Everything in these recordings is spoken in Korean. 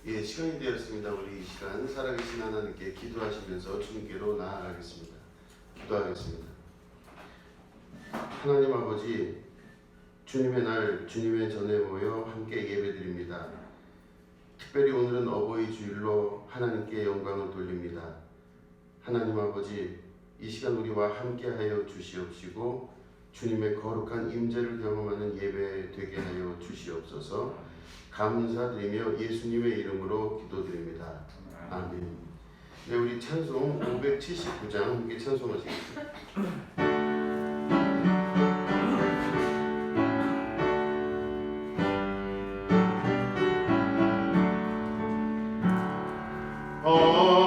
예, 시간이 되었습니다. 우리 이 시간 살아계신 하나님께 기도하시면서 주님께로 나아가겠습니다. 기도하겠습니다. 하나님 아버지, 주님의 날, 주님의 전에 모여 함께 예배드립니다. 특별히 오늘은 어버이 주일로 하나님께 영광을 돌립니다. 하나님 아버지, 이 시간 우리와 함께하여 주시옵시고 주님의 거룩한 임재를 경험하는 예배 되게 하여 주시옵소서. 감사드리며 예수님의 이름으로 기도드립니다. 아멘. 네, 우리 찬송 579장 함께 찬송하시겠습니다.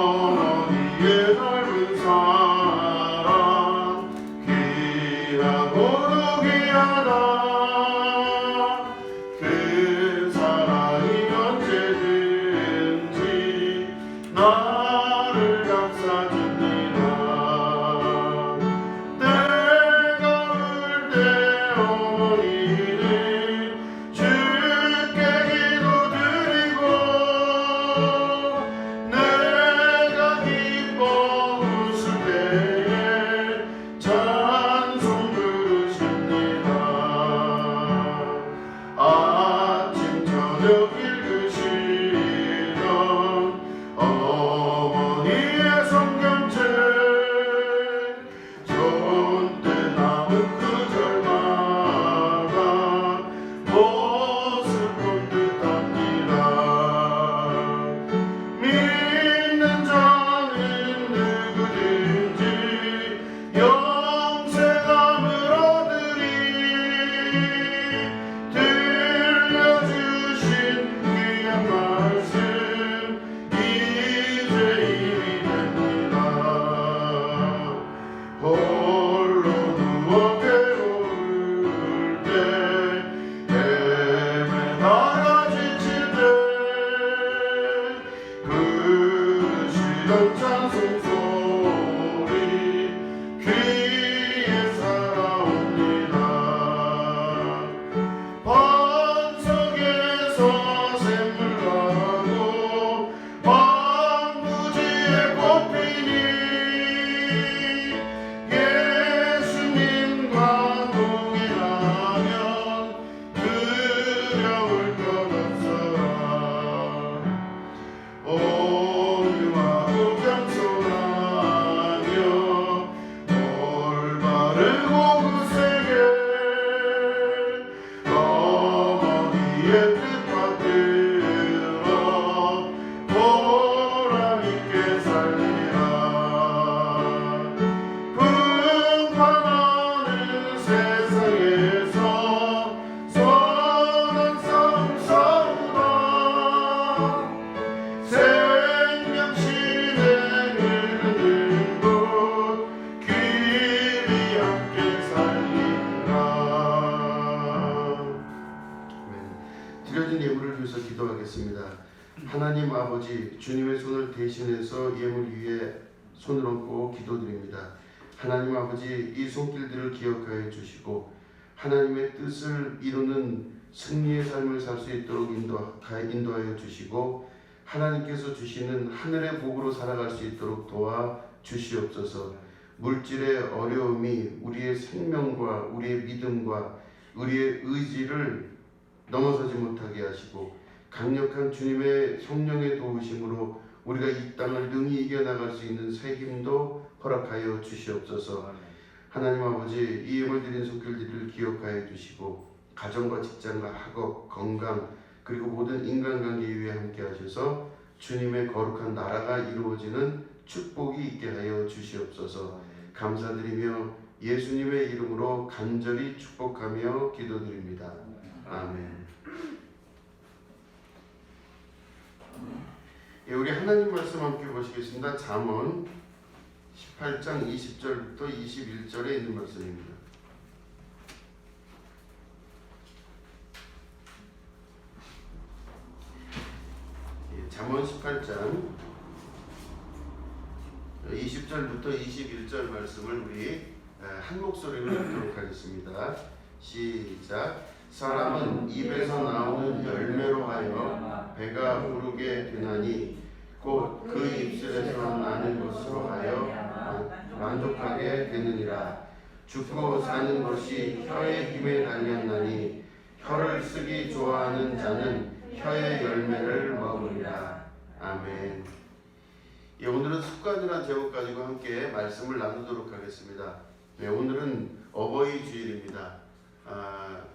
어머니의 넓은 사랑 귀하고도 귀하다. 그 사랑이 언제든지 나를 감싸줍니다. 때가 올 때 어머니는 주께 기도드리고 내가 기뻐 웃을 때에 찬송 부르십니다. 아침 저녁 읽으시던 어머니의 성경책 손때 남은 구절마다 모습 본 듯합니다. 믿는 자는 누구든지 영생함을 얻으리. 들려주신 귀한 말씀 이제 이미 됩니다. 홀로 누워 괴로울 때 헤매다가 지칠 때 부르시던 찬송 소리 귀에 살아옵니다. 반석에서 샘물 나고 황무지에 꽃피니 예수님과 동행하면 두려울 것 없어라. 온유하고 겸손하며 올바르고 굳세게 어머니의 뜻 받들어 보람있게 살리라. 풍파하는 세상에서 선한 싸움 싸우다 생명신의 흐르는 곳 귀리 함께 살리라. 드려진 예물을 위해서 기도하겠습니다. 하나님 아버지, 주님의 손을 대신해서 예물 위에 손을 얹고 기도드립니다. 하나님 아버지, 이 손길들을 기억하여 주시고 하나님의 뜻을 이루는 승리의 삶을 살 수 있도록 인도하여 주시고 하나님께서 주시는 하늘의 복으로 살아갈 수 있도록 도와 주시옵소서. 물질의 어려움이 우리의 생명과 우리의 믿음과 우리의 의지를 넘어서지 못하게 하시고 강력한 주님의 성령의 도우심으로 우리가 이 땅을 능히 이겨나갈 수 있는 새 힘도 허락하여 주시옵소서. 하나님 아버지, 이 예물 드린 손길들을 기억하여 주시고 가정과 직장과 학업, 건강 그리고 모든 인간관계 위에 함께 하셔서 주님의 거룩한 나라가 이루어지는 축복이 있게 하여 주시옵소서. 감사드리며 예수님의 이름으로 간절히 축복하며 기도드립니다. 아멘. 예, 우리 하나님 말씀 함께 보시겠습니다. 잠언 18장 20절부터 21절에 있는 말씀입니다. 예, 잠언 18장 20절부터 21절 말씀을 우리 한 목소리로 읽도록 하겠습니다. 시작. 사람은 입에서 나오는 열매로 하여 배가 부르게 되나니 곧 그 입술에서 나는 것으로 하여 만족하게 되느니라. 죽고 사는 것이 혀의 힘에 달렸나니 혀를 쓰기 좋아하는 자는 혀의 열매를 먹으리라. 아멘. 예, 오늘은 습관이라는 제목 가지고 함께 말씀을 나누도록 하겠습니다. 네, 오늘은 어버이 주일입니다.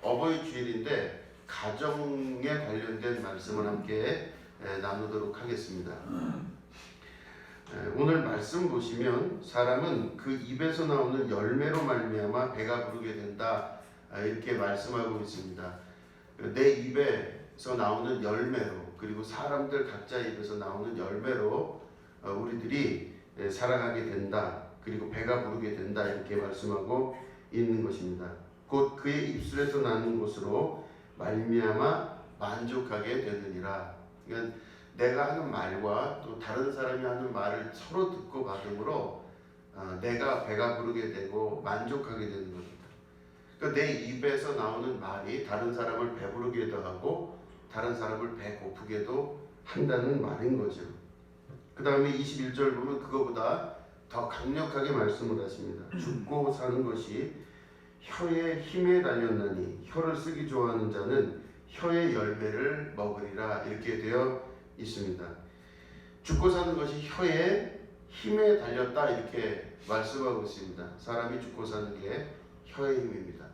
어버이 주일인데 가정에 관련된 말씀을 함께 나누도록 하겠습니다. 오늘 말씀 보시면 사람은 그 입에서 나오는 열매로 말미암아 배가 부르게 된다, 이렇게 말씀하고 있습니다. 내 입에서 나오는 열매로, 그리고 사람들 각자 입에서 나오는 열매로 우리들이 살아가게 된다, 그리고 배가 부르게 된다, 이렇게 말씀하고 있는 것입니다. 곧 그의 입술에서 나는 것으로 말미암아 만족하게 되느니라. 그러니까 내가 하는 말과 또 다른 사람이 하는 말을 서로 듣고 받음으로 내가 배가 부르게 되고 만족하게 되는 겁니다. 그러니까 내 입에서 나오는 말이 다른 사람을 배부르게도 하고 다른 사람을 배고프게도 한다는 말인 거죠. 그 다음에 21절 보면 그거보다 더 강력하게 말씀을 하십니다. 죽고 사는 것이 혀의 힘에 달렸나니 혀를 쓰기 좋아하는 자는 혀의 열매를 먹으리라, 이렇게 되어 있습니다. 죽고 사는 것이 혀의 힘에 달렸다, 이렇게 말씀하고 있습니다. 사람이 죽고 사는 게 혀의 힘입니다.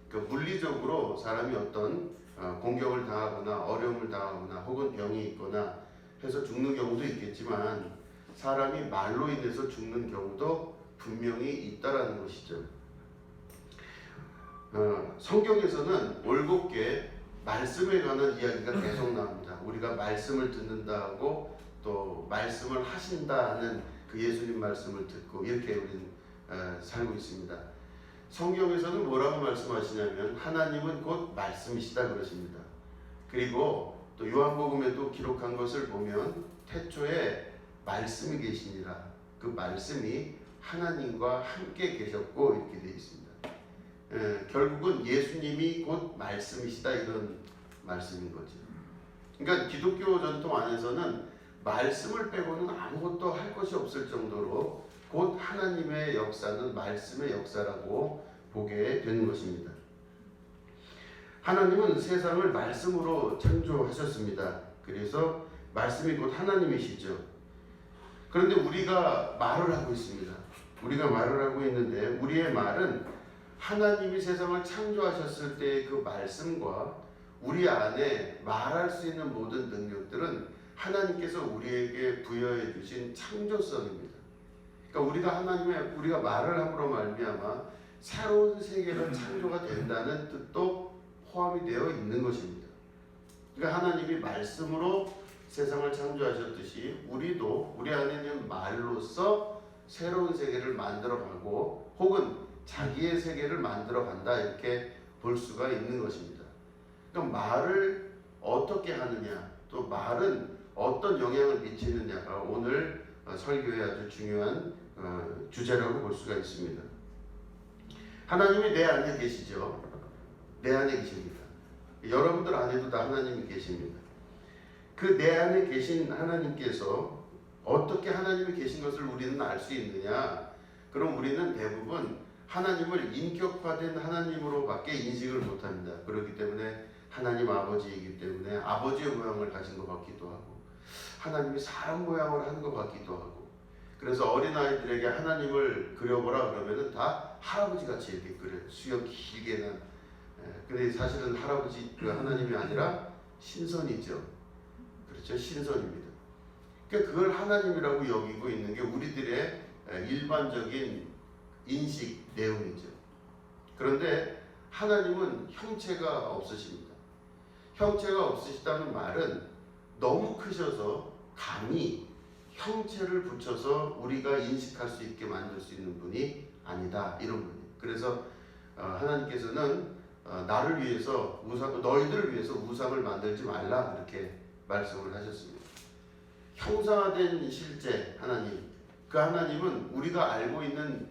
그러니까 물리적으로 사람이 어떤 공격을 당하거나 어려움을 당하거나 혹은 병이 있거나 해서 죽는 경우도 있겠지만 사람이 말로 인해서 죽는 경우도 분명히 있다라는 것이죠. 성경에서는 올곧게 말씀에 관한 이야기가 계속 나옵니다. 우리가 말씀을 듣는다고 또 말씀을 하신다는 그 예수님 말씀을 듣고 이렇게 우리는 살고 있습니다. 성경에서는 뭐라고 말씀하시냐면 하나님은 곧 말씀이시다 그러십니다. 그리고 또 요한복음에도 기록한 것을 보면 태초에 말씀이 계시니라, 그 말씀이 하나님과 함께 계셨고, 이렇게 되어 있습니다. 결국은 예수님이 곧 말씀이시다, 이런 말씀인 거죠. 그러니까 기독교 전통 안에서는 말씀을 빼고는 아무것도 할 것이 없을 정도로 곧 하나님의 역사는 말씀의 역사라고 보게 되는 것입니다. 하나님은 세상을 말씀으로 창조하셨습니다. 그래서 말씀이 곧 하나님이시죠. 그런데 우리가 말을 하고 있습니다. 우리가 말을 하고 있는데 우리의 말은 하나님이 세상을 창조하셨을 때의 그 말씀과 우리 안에 말할 수 있는 모든 능력들은 하나님께서 우리에게 부여해 주신 창조성입니다. 그러니까 우리가 말을 함으로 말미암아 새로운 세계가 창조가 된다는 뜻도 포함이 되어 있는 것입니다. 그러니까 하나님이 말씀으로 세상을 창조하셨듯이 우리도 우리 안에 있는 말로서 새로운 세계를 만들어가고 혹은 자기의 세계를 만들어간다, 이렇게 볼 수가 있는 것입니다. 그러니까 말을 어떻게 하느냐, 또 말은 어떤 영향을 미치느냐가 오늘 설교의 아주 중요한 주제라고 볼 수가 있습니다. 하나님이 내 안에 계시죠. 내 안에 계십니다. 여러분들 안에도 다 하나님이 계십니다. 그 내 안에 계신 하나님께서 어떻게 하나님이 계신 것을 우리는 알 수 있느냐? 그럼 우리는 대부분 하나님을 인격화된 하나님으로밖에 인식을 못합니다. 그렇기 때문에 하나님 아버지이기 때문에 아버지의 모양을 가진 것 같기도 하고 하나님이 사람 모양을 하는 것 같기도 하고, 그래서 어린아이들에게 하나님을 그려보라 그러면은 다 할아버지같이 이렇게 그려요. 수염 길게 난. 근데 사실은 그 하나님이 아니라 신선이죠. 그렇죠? 신선입니다. 그러니까 그걸 하나님이라고 여기고 있는 게 우리들의 일반적인 인식 내용이죠. 그런데 하나님은 형체가 없으십니다. 형체가 없으시다는 말은 너무 크셔서 감히 형체를 붙여서 우리가 인식할 수 있게 만들 수 있는 분이 아니다, 이런 분이에요. 그래서 하나님께서는 나를 위해서 너희들을 위해서 우상을 만들지 말라, 이렇게 말씀을 하셨습니다. 형상화된 실제 하나님, 그 하나님은 우리가 알고 있는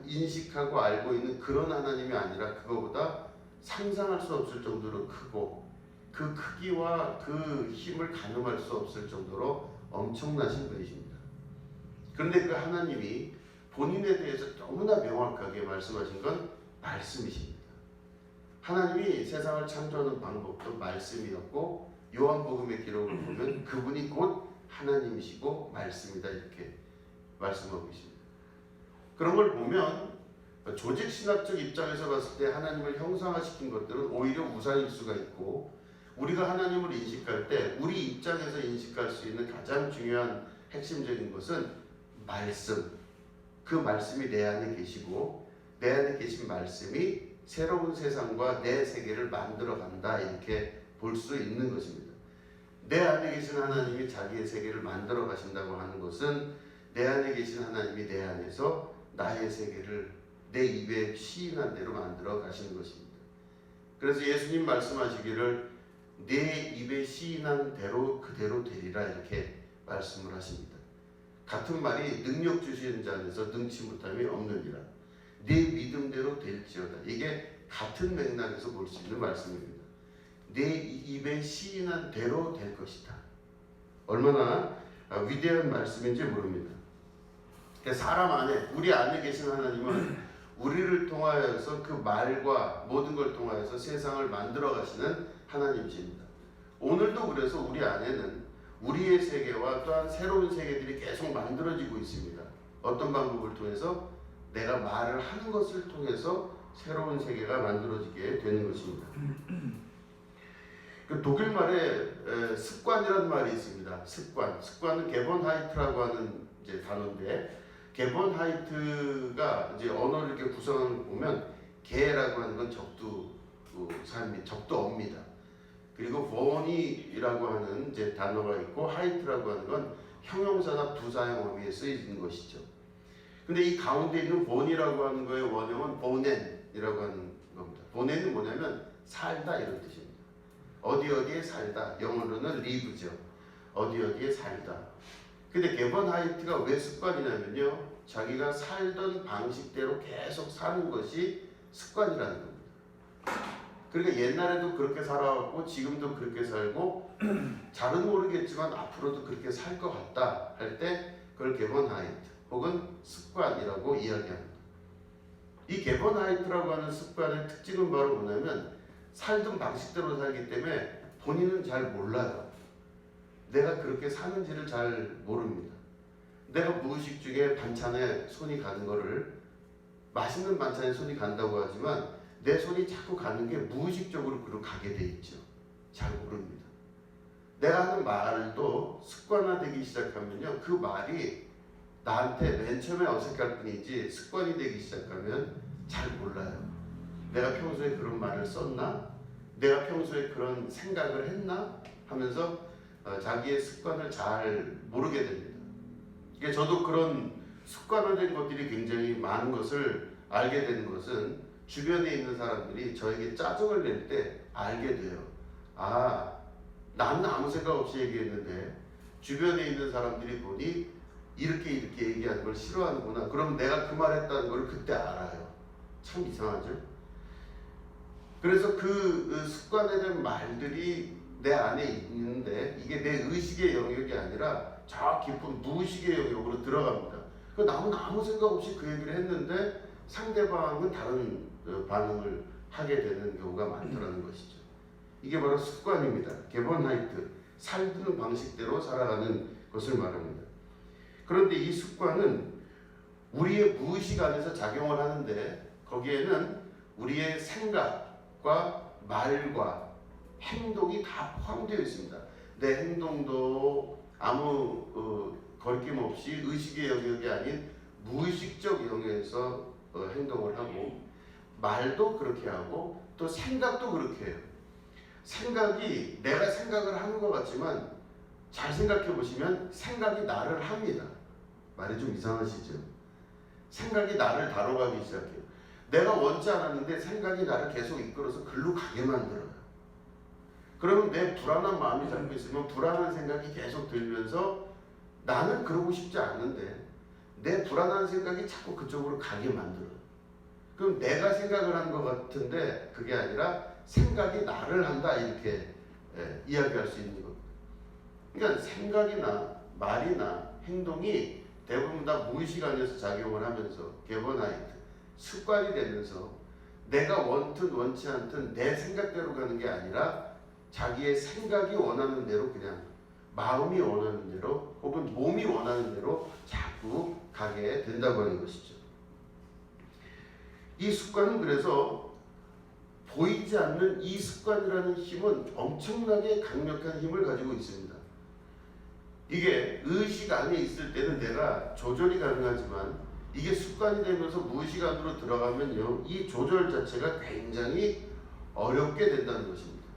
인식하고 알고 있는 그런 하나님이 아니라 그거보다 상상할 수 없을 정도로 크고 그 크기와 그 힘을 가늠할 수 없을 정도로 엄청나신 분이십니다. 그런데 그 하나님이 본인에 대해서 너무나 명확하게 말씀하신 건 말씀이십니다. 하나님이 세상을 창조하는 방법도 말씀이었고, 요한복음의 기록을 보면 그분이 곧 하나님이시고 말씀이다, 이렇게 말씀하고 있습니다. 그런 걸 보면 조직 신학적 입장에서 봤을 때 하나님을 형상화시킨 것들은 오히려 우상일 수가 있고, 우리가 하나님을 인식할 때 우리 입장에서 인식할 수 있는 가장 중요한 핵심적인 것은 말씀, 그 말씀이 내 안에 계시고 내 안에 계신 말씀이 새로운 세상과 내 세계를 만들어 간다, 이렇게 볼 수 있는 것입니다. 내 안에 계신 하나님이 자기의 세계를 만들어 가신다고 하는 것은 내 안에 계신 하나님이 내 안에서 나의 세계를 내 입에 시인한 대로 만들어 가시는 것입니다. 그래서 예수님 말씀하시기를 내 입에 시인한 대로 그대로 되리라, 이렇게 말씀을 하십니다. 같은 말이 능력 주시는 자 안에서 능치 못함이 없느니라. 내 믿음대로 될지어다. 이게 같은 맥락에서 볼 수 있는 말씀입니다. 내 입에 시인한 대로 될 것이다. 얼마나 위대한 말씀인지 모릅니다. 사람 안에, 우리 안에 계신 하나님은 우리를 통하여서 그 말과 모든 걸 통하여서 세상을 만들어 가시는 하나님이십니다. 오늘도 그래서 우리 안에는 우리의 세계와 또한 새로운 세계들이 계속 만들어지고 있습니다. 어떤 방법을 통해서? 내가 말을 하는 것을 통해서 새로운 세계가 만들어지게 되는 것입니다. 그 독일 말에 습관이라는 말이 있습니다. 습관은 개본하이트라고 하는 이제 단어인데, 개본하이트가 이제 언어를 이렇게 구성하는 거 보면 개라고 하는 건 적도어입니다. 그리고 본이라고 하는 이제 단어가 있고, 하이트라고 하는 건 형용사나 부사형 어휘에 쓰이는 것이죠. 근데 이 가운데 있는 본이라고 하는 거의 원형은 보넨이라고 하는 겁니다. 보넨은 뭐냐면 살다, 이런 뜻입니다. 어디에 살다, 영어로는 live죠. 어디에 살다. 근데 개본하이트가 왜 습관이냐면요, 자기가 살던 방식대로 계속 사는 것이 습관이라는 겁니다. 그러니까 옛날에도 그렇게 살아왔고 지금도 그렇게 살고 잘은 모르겠지만 앞으로도 그렇게 살 것 같다 할 때 그걸 개본하이트 혹은 습관이라고 이야기합니다. 이 개본하이트라고 하는 습관의 특징은 바로 뭐냐면, 살던 방식대로 살기 때문에 본인은 잘 몰라요. 내가 그렇게 사는지를 잘 모릅니다. 내가 무의식 중에 반찬에 손이 가는 거를, 맛있는 반찬에 손이 간다고 하지만 내 손이 자꾸 가는 게 무의식적으로 그로 가게 돼 있죠. 잘 모릅니다. 내가 하는 말도 습관화되기 시작하면요, 그 말이 나한테 맨 처음에 어색할 뿐이지 습관이 되기 시작하면 잘 몰라요. 내가 평소에 그런 말을 썼나? 내가 평소에 그런 생각을 했나? 하면서 자기의 습관을 잘 모르게 됩니다. 저도 그런 습관화된 것들이 굉장히 많은 것을 알게 되는 것은, 주변에 있는 사람들이 저에게 짜증을 낼 때 알게 돼요. 아, 나는 아무 생각 없이 얘기했는데 주변에 있는 사람들이 보니 이렇게 얘기하는 걸 싫어하는구나. 그럼 내가 그 말 했다는 걸 그때 알아요. 참 이상하죠? 그래서 그 습관에 대한 말들이 내 안에 있는데, 이게 내 의식의 영역이 아니라 저 깊은 무의식의 영역으로 들어갑니다. 나는 아무 생각 없이 그 얘기를 했는데 상대방은 다른 반응을 하게 되는 경우가 많더라는 것이죠. 이게 바로 습관입니다. 개본하이트, 살던 방식대로 살아가는 것을 말합니다. 그런데 이 습관은 우리의 무의식 안에서 작용을 하는데, 거기에는 우리의 생각과 말과 행동이 다 포함되어 있습니다. 내 행동도 아무 거리낌 없이 의식의 영역이 아닌 무의식적 영역에서 행동을 하고, 말도 그렇게 하고 또 생각도 그렇게 해요. 생각이 내가 생각을 하는 것 같지만 잘 생각해 보시면 생각이 나를 합니다. 말이 좀 이상하시죠? 생각이 나를 다뤄가기 시작해요. 내가 원치 않았는데 생각이 나를 계속 이끌어서 글로 가게 만들어요. 그러면 내 불안한 마음이 잡고 있으면 불안한 생각이 계속 들면서 나는 그러고 싶지 않는데 내 불안한 생각이 자꾸 그쪽으로 가게 만들어요. 그럼 내가 생각을 한 것 같은데 그게 아니라 생각이 나를 한다, 이렇게 이야기할 수 있는 겁니다. 그러니까 생각이나 말이나 행동이 대부분 다 무의식 안에서 작용을 하면서 개번하이든 습관이 되면서 내가 원든 원치 않든 내 생각대로 가는 게 아니라 자기의 생각이 원하는 대로 그냥 마음이 원하는 대로 혹은 몸이 원하는 대로 자꾸 가게 된다고 하는 것이죠. 이 습관은 그래서 보이지 않는 이 습관이라는 힘은 엄청나게 강력한 힘을 가지고 있습니다. 이게 의식 안에 있을 때는 내가 조절이 가능하지만 이게 습관이 되면서 무의식 안으로 들어가면요, 이 조절 자체가 굉장히 어렵게 된다는 것입니다.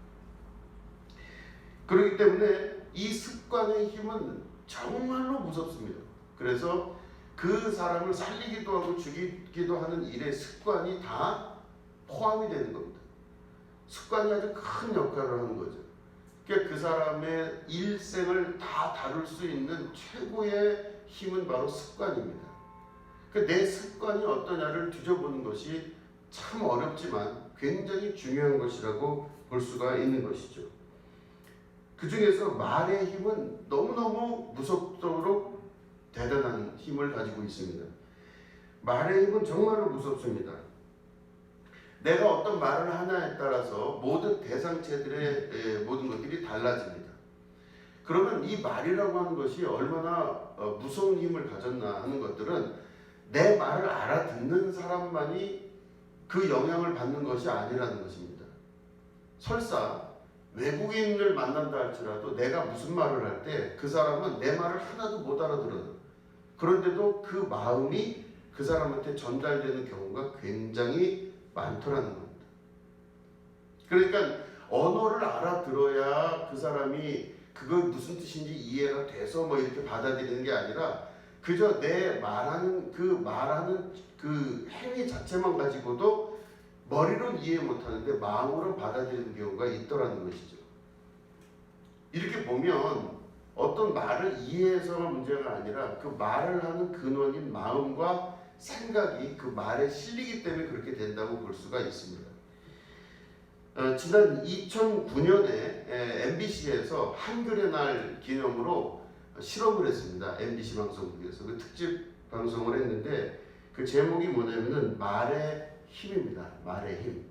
그렇기 때문에 이 습관의 힘은 정말로 무섭습니다. 그래서 그 사람을 살리기도 하고 죽이기도 하는 일의 습관이 다 포함이 되는 겁니다. 습관이 아주 큰 역할을 하는 거죠. 그러니까 그 사람의 일생을 다 다룰 수 있는 최고의 힘은 바로 습관입니다. 그러니까 내 습관이 어떠냐를 뒤져보는 것이 참 어렵지만 굉장히 중요한 것이라고 볼 수가 있는 것이죠. 그 중에서 말의 힘은 너무너무 무섭도록 대단한 힘을 가지고 있습니다. 말의 힘은 정말로 무섭습니다. 내가 어떤 말을 하냐에 따라서 모든 대상체들의 모든 것들이 달라집니다. 그러면 이 말이라고 하는 것이 얼마나 무서운 힘을 가졌나 하는 것들은 내 말을 알아듣는 사람만이 그 영향을 받는 것이 아니라는 것입니다. 설사 외국인을 만난다 할지라도 내가 무슨 말을 할 때 그 사람은 내 말을 하나도 못 알아들어요. 그런데도 그 마음이 그 사람한테 전달되는 경우가 굉장히 많더라는 겁니다. 그러니까 언어를 알아들어야 그 사람이 그거 무슨 뜻인지 이해가 돼서 뭐 이렇게 받아들이는 게 아니라 그저 내 말하는 그 행위 자체만 가지고도 머리로는 이해 못하는데 마음으로 받아들이는 경우가 있더라는 것이죠. 이렇게 보면 어떤 말을 이해해서가 문제가 아니라 그 말을 하는 근원인 마음과 생각이 그 말에 실리기 때문에 그렇게 된다고 볼 수가 있습니다. 지난 2009년에 MBC에서 한글의 날 기념으로 실험을 했습니다. MBC 방송국에서 그 특집 방송을 했는데 그 제목이 뭐냐면은 말의 힘입니다. 말의 힘.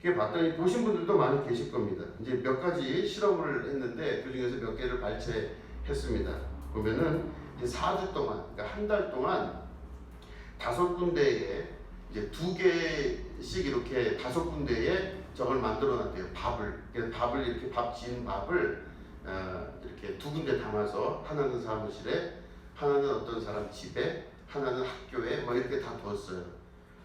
이게 봤더니 보신 분들도 많이 계실 겁니다. 이제 몇 가지 실험을 했는데 그 중에서 몇 개를 발췌했습니다. 보면은 이제 4주 동안, 그러니까 한 달 동안 5군데에 이제 2개씩 이렇게 5군데에 저걸 만들어 놨대요. 밥을 이렇게 밥 지은 밥을 이렇게 2군데 담아서 하나는 사무실에, 하나는 어떤 사람 집에, 하나는 학교에 뭐 이렇게 다 뒀어요.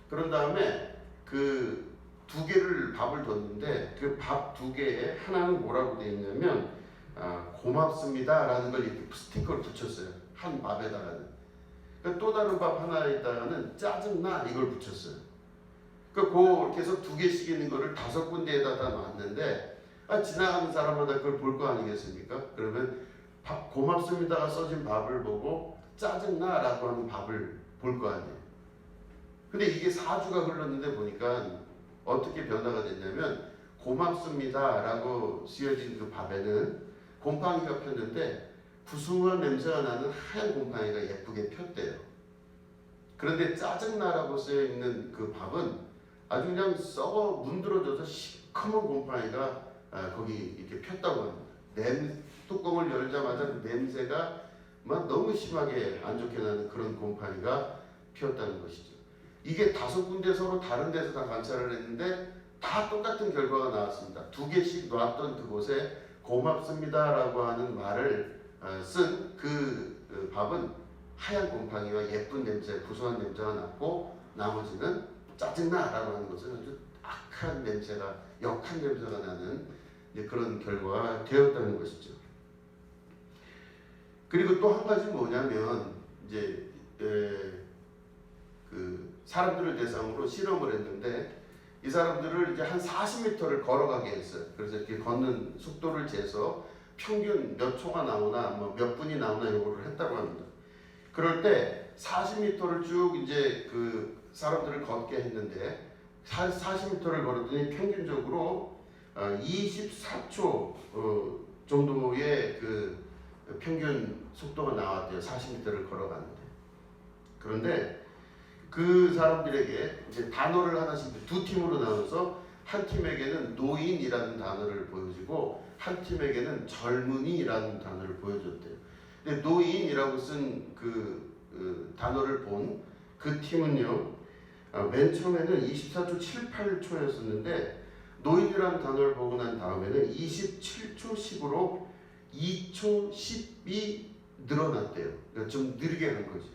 그런 다음에 그 2개를 밥을 뒀는데 그 밥 2개에 하나는 뭐라고 되어 있냐면 고맙습니다 라는 걸 이렇게 스티커를 붙였어요. 한 밥에다가는. 또 다른 밥 하나에다가는 짜증나 이걸 붙였어요. 그렇게 해서 2개씩 있는 거를 5군데에다 다 놨는데 지나가는 사람마다 그걸 볼 거 아니겠습니까? 그러면 고맙습니다가 써진 밥을 보고 짜증나 라고 하는 밥을 볼 거 아니에요. 근데 이게 4주가 흘렀는데 보니까 어떻게 변화가 됐냐면 고맙습니다 라고 쓰여진 그 밥에는 곰팡이가 폈는데 구수한 냄새가 나는 하얀 곰팡이가 예쁘게 폈대요. 그런데 짜증나라고 쓰여있는 그 밥은 아주 그냥 썩어 문드러져서 시커먼 곰팡이가 거기 이렇게 폈다고 합니다. 뚜껑을 열자마자 그 냄새가 막 너무 심하게 안 좋게 나는 그런 곰팡이가 피었다는 것이죠. 이게 5군데 서로 다른 데서 다 관찰을 했는데 다 똑같은 결과가 나왔습니다. 2개씩 놨던 그곳에 고맙습니다 라고 하는 말을 쓴 그 밥은 하얀 곰팡이와 예쁜 냄새, 구수한 냄새가 났고 나머지는 짜증나 라고 하는 것은 아주 악한 냄새가, 역한 냄새가 나는 그런 결과가 되었다는 것이죠. 그리고 또 한 가지 뭐냐면 이제 그 사람들을 대상으로 실험을 했는데 이 사람들을 이제 한 40m를 걸어가게 했어요. 그래서 이렇게 걷는 속도를 재서 평균 몇 초가 나오나 뭐 몇 분이 나오나 요거를 했다고 합니다. 그럴 때 40m를 쭉 이제 그 사람들을 걷게 했는데 40m를 걸었더니 평균적으로 24초 정도의 그 평균 속도가 나왔대요. 40m를 걸어가는데. 그런데 그 사람들에게 이제 단어를 하나씩 두 팀으로 나눠서 한 팀에게는 노인이라는 단어를 보여주고 한 팀에게는 젊은이라는 단어를 보여줬대요. 근데 노인이라고 쓴 그 단어를 본 그 팀은요, 맨 처음에는 24초 78초였었는데 노인이라는 단어를 보고 난 다음에는 27초 10으로 2초 10이 늘어났대요. 그러니까 좀 느리게 간 거죠.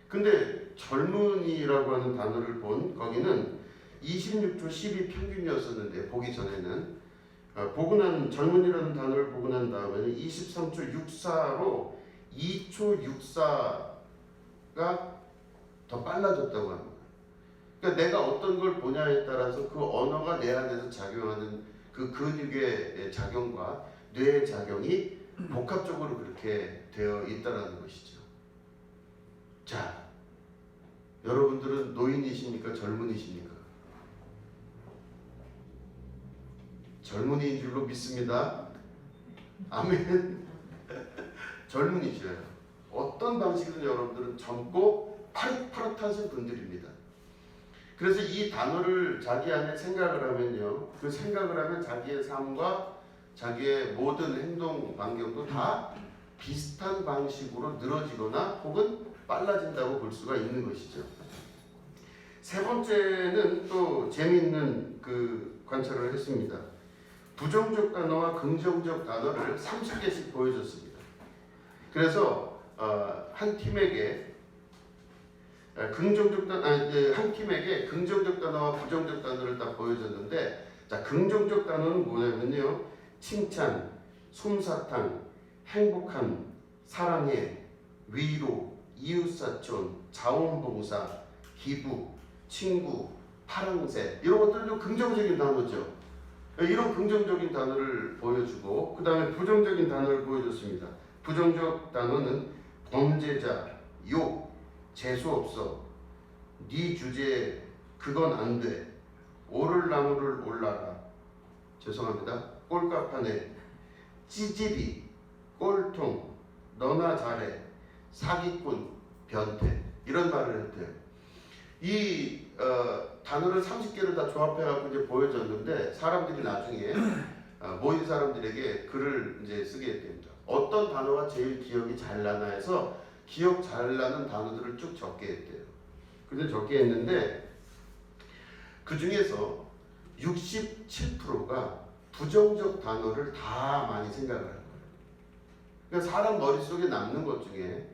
근데 젊은이라고 하는 단어를 본 거기는 26초 10이 평균이었었는데 보기 전에는 보고 난 젊은이라는 단어를 보고 난 다음에는 23초 64로 2초 64가 더 빨라졌다고 합니다. 그러니까 내가 어떤 걸 보냐에 따라서 그 언어가 내 안에서 작용하는 그 근육의 작용과 뇌의 작용이 복합적으로 그렇게 되어 있다는 것이죠. 자, 여러분들은 노인이십니까? 젊은이십니까? 젊은이인 줄로 믿습니다. 아멘. 젊은이셔요. 어떤 방식이든 여러분들은 젊고 파릇파릇하신 분들입니다. 그래서 이 단어를 자기 안에 생각을 하면요, 그 생각을 하면 자기의 삶과 자기의 모든 행동 반경도 다 비슷한 방식으로 늘어지거나 혹은 빨라진다고 볼 수가 있는 것이죠. 세 번째는 또 재미있는 그 관찰을 했습니다. 부정적 단어와 긍정적 단어를 30개씩 보여줬습니다. 그래서 한 팀에게 한 팀에게 긍정적 단어와 부정적 단어를 딱 보여줬는데, 자, 긍정적 단어는 뭐냐면요, 칭찬, 솜사탕, 행복함, 사랑해, 위로, 이웃사촌, 자원봉사, 기부, 친구, 파랑새, 이런 것들은 좀 긍정적인 단어죠. 이런 긍정적인 단어를 보여주고 그 다음에 부정적인 단어를 보여줬습니다. 부정적 단어는 범죄자, 욕, 재수없어, 네 주제에 그건 안 돼, 오를 나무를 올라라, 죄송합니다, 꼴값하네, 찌질이, 꼴통, 너나 잘해, 사기꾼, 변태, 이런 말을 했대요. 이 단어를 30개를 다 조합해갖고 이제 보여줬는데 사람들이 나중에 모인 사람들에게 글을 이제 쓰게 됩니다. 어떤 단어가 제일 기억이 잘 나나 해서 기억 잘 나는 단어들을 쭉 적게 했대요. 근데 적게 했는데 그 중에서 67%가 부정적 단어를 다 많이 생각을 한 거예요. 그러니까 사람 머릿속에 남는 것 중에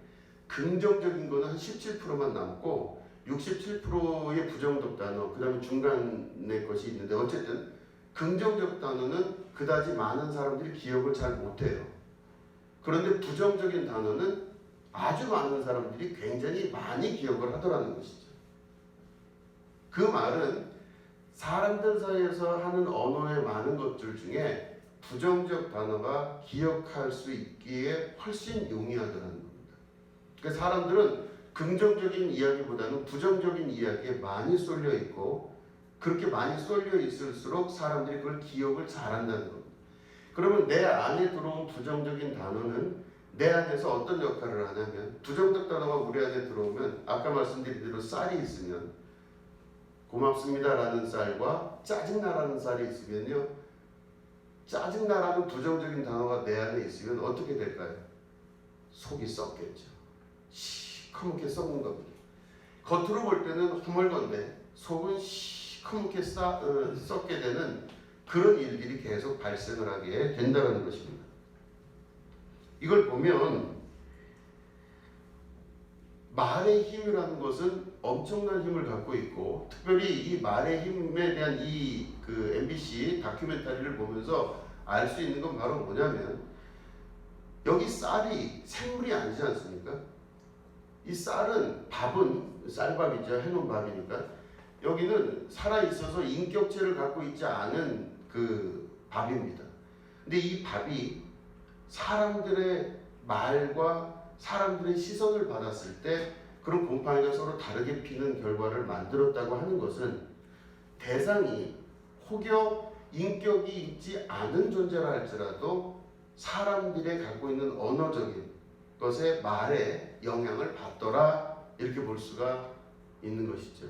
긍정적인 거는 한 17%만 남고 67%의 부정적 단어, 그 다음에 중간의 것이 있는데 어쨌든 긍정적 단어는 그다지 많은 사람들이 기억을 잘 못해요. 그런데 부정적인 단어는 아주 많은 사람들이 굉장히 많이 기억을 하더라는 것이죠. 그 말은 사람들 사이에서 하는 언어의 많은 것들 중에 부정적 단어가 기억할 수 있기에 훨씬 용이하다는 겁니다. 그러니까 사람들은 긍정적인 이야기보다는 부정적인 이야기에 많이 쏠려 있고 그렇게 많이 쏠려 있을수록 사람들이 그걸 기억을 잘한다는 겁니다. 그러면 내 안에 들어온 부정적인 단어는 내 안에서 어떤 역할을 하냐면, 부정적 단어가 우리 안에 들어오면 아까 말씀드린 대로 쌀이 있으면 고맙습니다 라는 쌀과 짜증나라는 쌀이 있으면요, 짜증나라는 부정적인 단어가 내 안에 있으면 어떻게 될까요? 속이 썩겠죠. 시커멓게 썩는 겁니다. 겉으로 볼 때는 허물건데 속은 시커멓게 썩게 되는 그런 일들이 계속 발생을 하게 된다는 것입니다. 이걸 보면 말의 힘이라는 것은 엄청난 힘을 갖고 있고, 특별히 이 말의 힘에 대한 그 MBC 다큐멘터리를 보면서 알 수 있는 건 바로 뭐냐면, 여기 쌀이 생물이 아니지 않습니까? 이 쌀은 밥은 쌀밥이죠. 해놓은 밥이니까. 여기는 살아있어서 인격체를 갖고 있지 않은 그 밥입니다. 근데 이 밥이 사람들의 말과 사람들의 시선을 받았을 때 그런 곰팡이가 서로 다르게 피는 결과를 만들었다고 하는 것은, 대상이 혹여 인격이 있지 않은 존재라 할지라도 사람들이 갖고 있는 언어적인 것의 말에 영향을 받더라, 이렇게 볼 수가 있는 것이죠.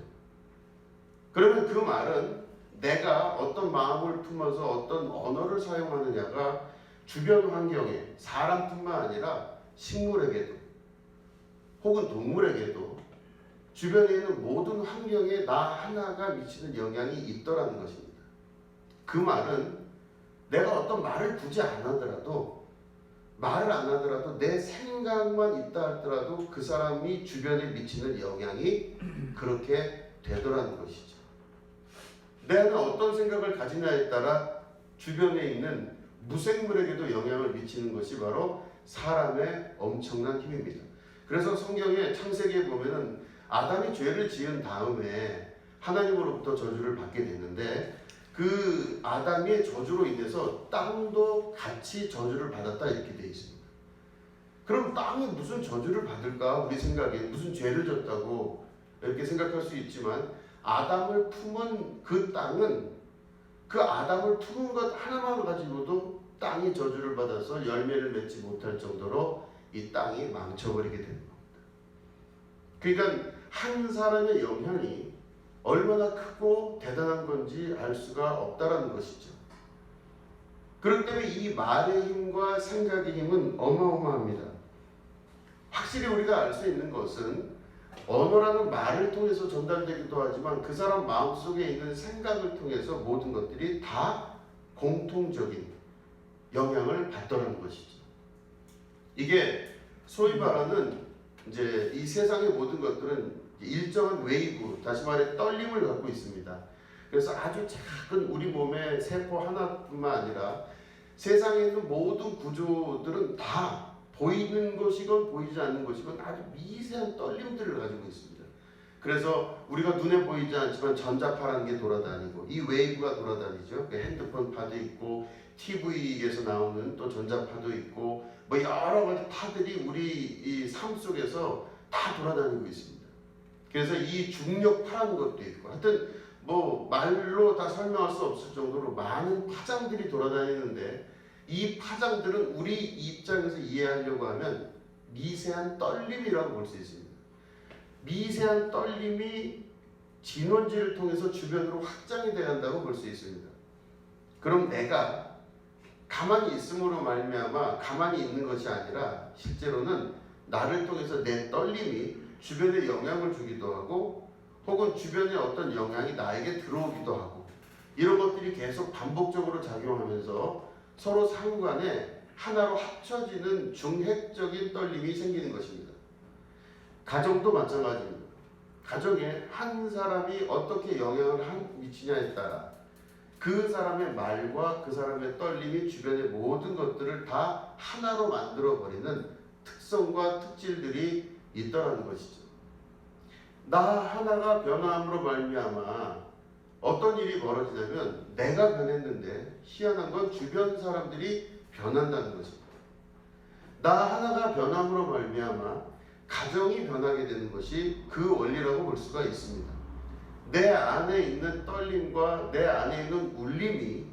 그러면 그 말은 내가 어떤 마음을 품어서 어떤 언어를 사용하느냐가 주변 환경에 사람뿐만 아니라 식물에게도 혹은 동물에게도 주변에 있는 모든 환경에 나 하나가 미치는 영향이 있더라는 것입니다. 그 말은 내가 어떤 말을 굳이 안 하더라도, 말을 안 하더라도 내 생각만 있다 하더라도 그 사람이 주변에 미치는 영향이 그렇게 되더라는 것이죠. 내 안에 어떤 생각을 가지냐에 따라 주변에 있는 무생물에게도 영향을 미치는 것이 바로 사람의 엄청난 힘입니다. 그래서 성경의 창세기에 보면은 아담이 죄를 지은 다음에 하나님으로부터 저주를 받게 됐는데, 그 아담의 저주로 인해서 땅도 같이 저주를 받았다, 이렇게 되어 있습니다. 그럼 땅이 무슨 저주를 받을까? 우리 생각에 무슨 죄를 졌다고 이렇게 생각할 수 있지만, 아담을 품은 그 땅은 그 아담을 품은 것 하나만 가지고도 땅이 저주를 받아서 열매를 맺지 못할 정도로 이 땅이 망쳐버리게 되는 겁니다. 그러니까 한 사람의 영향이 얼마나 크고 대단한 건지 알 수가 없다라는 것이죠. 그렇기 때문에 이 말의 힘과 생각의 힘은 어마어마합니다. 확실히 우리가 알 수 있는 것은 언어라는 말을 통해서 전달되기도 하지만 그 사람 마음속에 있는 생각을 통해서 모든 것들이 다 공통적인 영향을 받더라는 것이죠. 이게 소위 말하는 이제 이 세상의 모든 것들은 일정한 웨이브, 다시 말해 떨림을 갖고 있습니다. 그래서 아주 작은 우리 몸의 세포 하나뿐만 아니라 세상에 있는 모든 구조들은 다 보이는 것이건 보이지 않는 것이건 아주 미세한 떨림들을 가지고 있습니다. 그래서 우리가 눈에 보이지 않지만 전자파라는 게 돌아다니고 이 웨이브가 돌아다니죠. 핸드폰 파도 있고 TV에서 나오는 또 전자파도 있고 뭐 여러 가지 파들이 우리 이 삶 속에서 다 돌아다니고 있습니다. 그래서 이 중력파라는 것도 있고, 하여튼 뭐 말로 다 설명할 수 없을 정도로 많은 파장들이 돌아다니는데, 이 파장들은 우리 입장에서 이해하려고 하면 미세한 떨림이라고 볼 수 있습니다. 미세한 떨림이 진원지를 통해서 주변으로 확장이 되어 간다고 볼 수 있습니다. 그럼 내가 가만히 있음으로 말미암아 가만히 있는 것이 아니라 실제로는 나를 통해서 내 떨림이 주변에 영향을 주기도 하고 혹은 주변에 어떤 영향이 나에게 들어오기도 하고, 이런 것들이 계속 반복적으로 작용하면서 서로 상관에 하나로 합쳐지는 중핵적인 떨림이 생기는 것입니다. 가정도 마찬가지입니다. 가정에 한 사람이 어떻게 영향을 미치냐에 따라 그 사람의 말과 그 사람의 떨림이 주변의 모든 것들을 다 하나로 만들어버리는 특성과 특질들이 있다는 것이죠. 나 하나가 변화함으로 말미암아 어떤 일이 벌어지냐면, 내가 변했는데 희한한 건 주변 사람들이 변한다는 것입니다. 나 하나가 변함으로 말미암아 가정이 변하게 되는 것이 그 원리라고 볼 수가 있습니다. 내 안에 있는 떨림과 내 안에 있는 울림이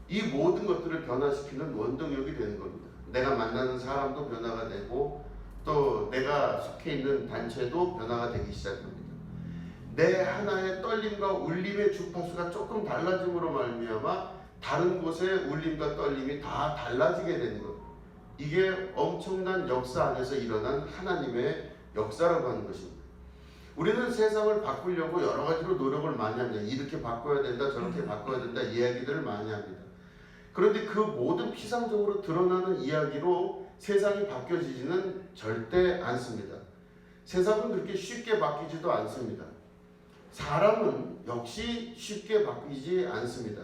이 모든 것들을 변화시키는 원동력이 되는 겁니다. 내가 만나는 사람도 변화가 되고 또 내가 속해 있는 단체도 변화가 되기 시작합니다. 내 하나의 떨림과 울림의 주파수가 조금 달라짐으로 말미암아 다른 곳의 울림과 떨림이 다 달라지게 되는 것. 이게 엄청난 역사 안에서 일어난 하나님의 역사라고 하는 것입니다. 우리는 세상을 바꾸려고 여러 가지로 노력을 많이 합니다. 이렇게 바꿔야 된다, 저렇게 바꿔야 된다 이야기들을 많이 합니다. 그런데 그 모든 피상적으로 드러나는 이야기로 세상이 바뀌어지지는 절대 않습니다. 세상은 그렇게 쉽게 바뀌지도 않습니다. 사람은 역시 쉽게 바뀌지 않습니다.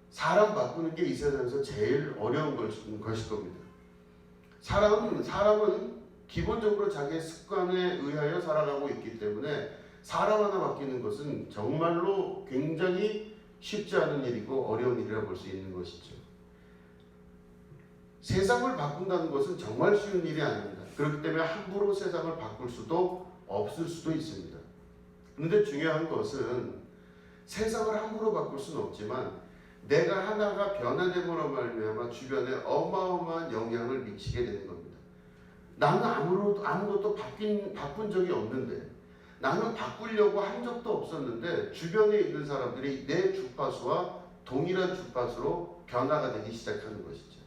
사람 바꾸는 게 이 세상에서 제일 어려운 것일 겁니다. 사람은 기본적으로 자기의 습관에 의하여 살아가고 있기 때문에 사람 하나 바뀌는 것은 정말로 굉장히 쉽지 않은 일이고 어려운 일이라 볼 수 있는 것이죠. 세상을 바꾼다는 것은 정말 쉬운 일이 아닙니다. 그렇기 때문에 함부로 세상을 바꿀 수도 없을 수도 있습니다. 그런데 중요한 것은 세상을 함부로 바꿀 수는 없지만 내가 하나가 변화됨으로 말미암아 주변에 어마어마한 영향을 미치게 되는 겁니다. 나는 아무것도 바꾼 적이 없는데, 나는 바꾸려고 한 적도 없었는데 주변에 있는 사람들이 내 주파수와 동일한 주파수로 변화가 되기 시작하는 것이죠.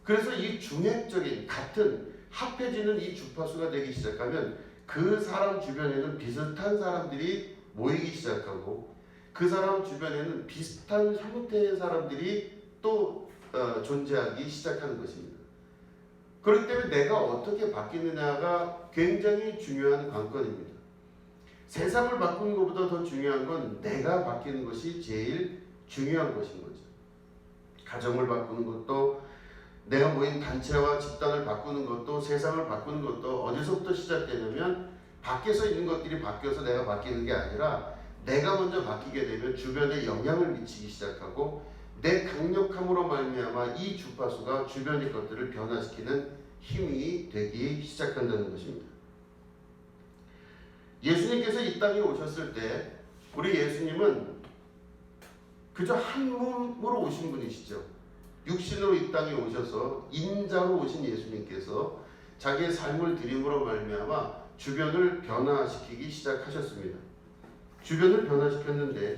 그래서 이 중핵적인 같은 합해지는 이 주파수가 되기 시작하면 그 사람 주변에는 비슷한 사람들이 모이기 시작하고 그 사람 주변에는 비슷한 형태의 사람들이 또 존재하기 시작하는 것입니다. 그렇기 때문에 내가 어떻게 바뀌느냐가 굉장히 중요한 관건입니다. 세상을 바꾸는 것보다 더 중요한 건 내가 바뀌는 것이 제일 중요한 것인 거죠. 가정을 바꾸는 것도, 내가 모인 단체와 집단을 바꾸는 것도, 세상을 바꾸는 것도 어디서부터 시작되냐면 밖에서 있는 것들이 바뀌어서 내가 바뀌는 게 아니라 내가 먼저 바뀌게 되면 주변에 영향을 미치기 시작하고 내 강력함으로 말미암아 이 주파수가 주변의 것들을 변화시키는 힘이 되기 시작한다는 것입니다. 예수님께서 이 땅에 오셨을 때 우리 예수님은 그저 한 몸으로 오신 분이시죠. 육신으로 이 땅에 오셔서 인자로 오신 예수님께서 자기의 삶을 드림으로 말미암아 주변을 변화시키기 시작하셨습니다. 주변을 변화시켰는데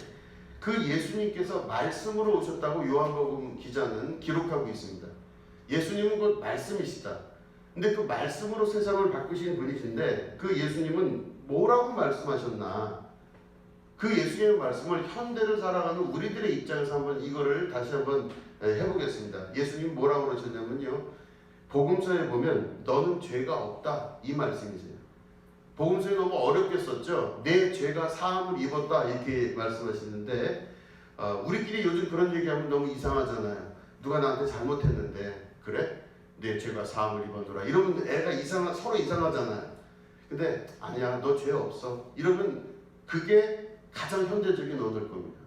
그 예수님께서 말씀으로 오셨다고 요한복음 기자는 기록하고 있습니다. 예수님은 곧 말씀이시다. 근데 그 말씀으로 세상을 바꾸신 분이신데 그 예수님은 뭐라고 말씀하셨나? 그 예수님의 말씀을 현대를 살아가는 우리들의 입장에서 한번 이거를 다시 한번 해보겠습니다. 예수님 뭐라고 그러셨냐면요, 복음서에 보면 너는 죄가 없다 이 말씀이세요. 복음서에 너무 어렵게 썼죠. 내 죄가 사함을 입었다 이렇게 말씀하시는데 우리끼리 요즘 그런 얘기하면 너무 이상하잖아요. 누가 나한테 잘못했는데 그래? 내 죄가 사함을 입었노라 이러면 애가 서로 이상하잖아요. 근데 아니야 너 죄 없어 이러면 그게 가장 현대적인 언어일 겁니다.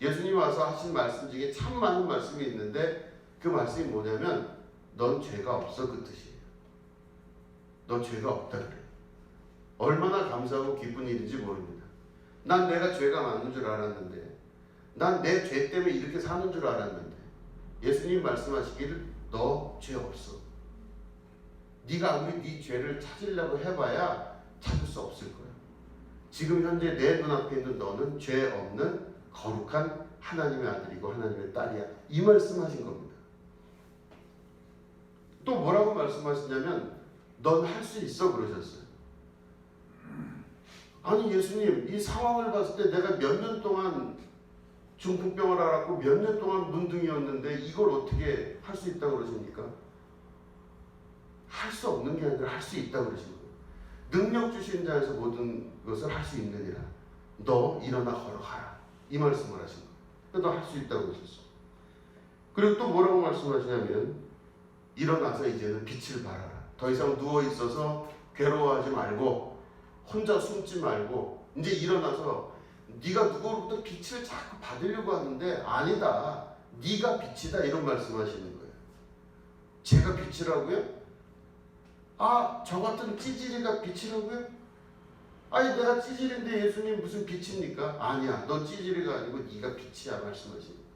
예수님이 와서 하신 말씀 중에 참 많은 말씀이 있는데 그 말씀이 뭐냐면 넌 죄가 없어 그 뜻이에요. 너 죄가 없다 그래. 얼마나 감사하고 기쁜 일인지 모릅니다. 난 내가 죄가 많은 줄 알았는데, 난 내 죄 때문에 이렇게 사는 줄 알았는데 예수님 말씀하시기를 너 죄 없어. 네가 아무리 네 죄를 찾으려고 해봐야 찾을 수 없을 거야. 지금 현재 내 눈앞에 있는 너는 죄 없는 거룩한 하나님의 아들이고 하나님의 딸이야. 이 말씀하신 겁니다. 또 뭐라고 말씀하시냐면 넌 할 수 있어 그러셨어요. 아니 예수님 이 상황을 봤을 때 내가 몇 년 동안 중풍병을 앓았고 몇 년 동안 문둥이였는데 이걸 어떻게 할 수 있다고 그러십니까? 할 수 없는 게 아니라 할 수 있다고 그러신 거예요. 능력 주신 자에서 모든 것을 할 수 있느니라. 너 일어나 걸어가라. 이 말씀을 하신 거예요. 너 할 수 있다고 그러셨어. 그리고 또 뭐라고 말씀하시냐면 일어나서 이제는 빛을 발하라. 더 이상 누워있어서 괴로워하지 말고 혼자 숨지 말고 이제 일어나서 네가 누구로부터 빛을 자꾸 받으려고 하는데 아니다. 네가 빛이다 이런 말씀하시는 거예요. 제가 빛이라고요? 아, 저 같은 찌질이가 빛이라고요? 아니 내가 찌질인데 예수님 무슨 빛입니까? 아니야. 너 찌질이가 아니고 네가 빛이야 말씀하시는 거예요.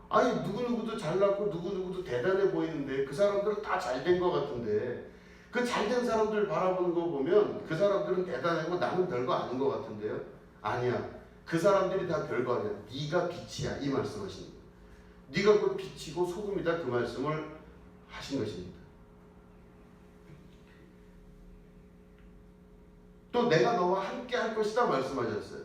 아니 누구누구도 잘났고 누구누구도 대단해 보이는데 그 사람들은 다 잘된 것 같은데 그 잘된 사람들 바라보는 거 보면 그 사람들은 대단하고 나는 별거 아닌 것 같은데요? 아니야. 그 사람들이 다 별거 아니야. 네가 빛이야. 이 말씀하시는 거예요. 네가 그 빛이고 소금이다. 그 말씀을 하신 것입니다. 또 내가 너와 함께 할 것이다 말씀하셨어요.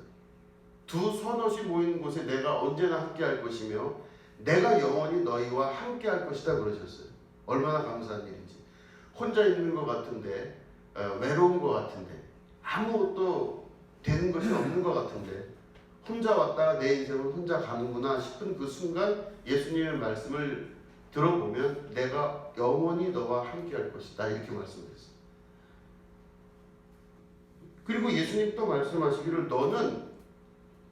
두 서넛이 모이는 곳에 내가 언제나 함께 할 것이며 내가 영원히 너희와 함께 할 것이다 그러셨어요. 얼마나 감사한 일인지. 혼자 있는 것 같은데 외로운 것 같은데 아무것도 되는 것이 없는 것 같은데 혼자 왔다가 내 인생은 혼자 가는구나 싶은 그 순간 예수님의 말씀을 들어보면 내가 영원히 너와 함께 할 것이다 이렇게 말씀하셨어요. 그리고 예수님 또 말씀하시기를 너는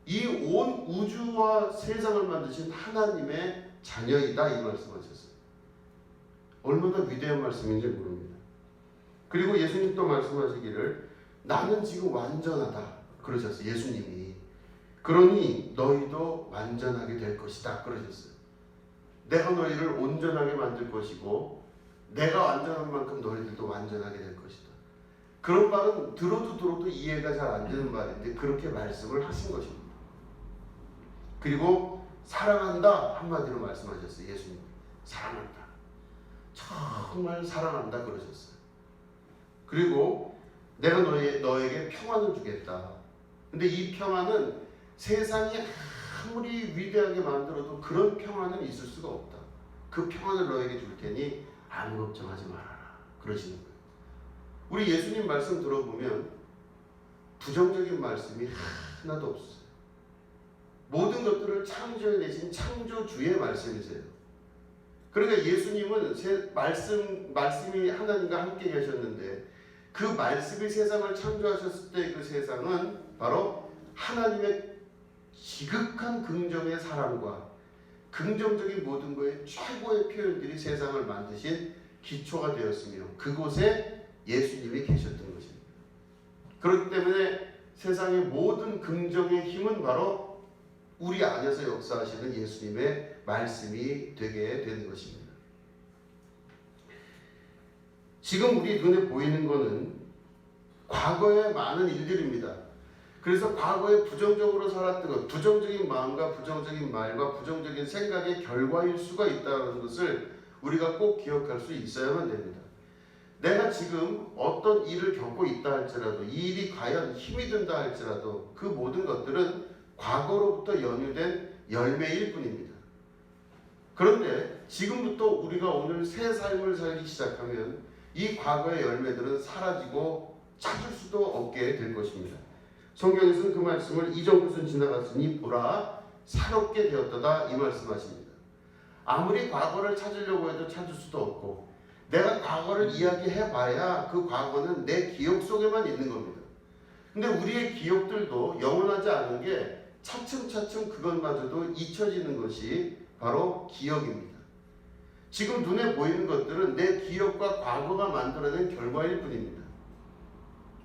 이 온 우주와 세상을 만드신 하나님의 자녀이다 이 말씀하셨어요. 얼마나 위대한 말씀인지 모릅니다. 그리고 예수님 또 말씀하시기를 나는 지금 완전하다 그러셨어요. 예수님이 그러니 너희도 완전하게 될 것이다 그러셨어요. 내가 너희를 온전하게 만들 것이고 내가 완전한 만큼 너희들도 완전하게 될 것이다. 그런 말은 들어도 이해가 잘 안 되는 말인데 그렇게 말씀을 하신 것입니다. 그리고 사랑한다 한마디로 말씀하셨어요. 예수님 사랑한다. 정말 사랑한다 그러셨어요. 그리고 내가 너에게 평안을 주겠다. 근데 이 평안은 세상이 아무리 위대하게 만들어도 그런 평안은 있을 수가 없다. 그 평안을 너에게 줄 테니 아무 걱정하지 말아라 그러시는 거예요. 우리 예수님 말씀 들어보면 부정적인 말씀이 하나도 없어요. 모든 것들을 창조해내신 창조주의 말씀이세요. 그러니까 예수님은 말씀이 하나님과 함께 계셨는데 그 말씀이 세상을 창조하셨을 때 그 세상은 바로 하나님의 지극한 긍정의 사랑과 긍정적인 모든 것의 최고의 표현들이 세상을 만드신 기초가 되었으며 그곳에 예수님이 계셨던 것입니다. 그렇기 때문에 세상의 모든 긍정의 힘은 바로 우리 안에서 역사하시는 예수님의 말씀이 되게 되는 것입니다. 지금 우리 눈에 보이는 것은 과거의 많은 일들입니다. 그래서 과거에 부정적으로 살았던 것, 부정적인 마음과 부정적인 말과 부정적인 생각의 결과일 수가 있다는 것을 우리가 꼭 기억할 수 있어야만 됩니다. 내가 지금 어떤 일을 겪고 있다 할지라도 이 일이 과연 힘이 든다 할지라도 그 모든 것들은 과거로부터 연유된 열매일 뿐입니다. 그런데 지금부터 우리가 오늘 새 삶을 살기 시작하면 이 과거의 열매들은 사라지고 찾을 수도 없게 될 것입니다. 성경에서는 그 말씀을 이전 것은 지나갔으니 보라 새롭게 되었다다 이 말씀하십니다. 아무리 과거를 찾으려고 해도 찾을 수도 없고 내가 과거를 이야기해봐야 그 과거는 내 기억 속에만 있는 겁니다. 근데 우리의 기억들도 영원하지 않은 게 차츰차츰 그것마저도 잊혀지는 것이 바로 기억입니다. 지금 눈에 보이는 것들은 내 기억과 과거가 만들어낸 결과일 뿐입니다.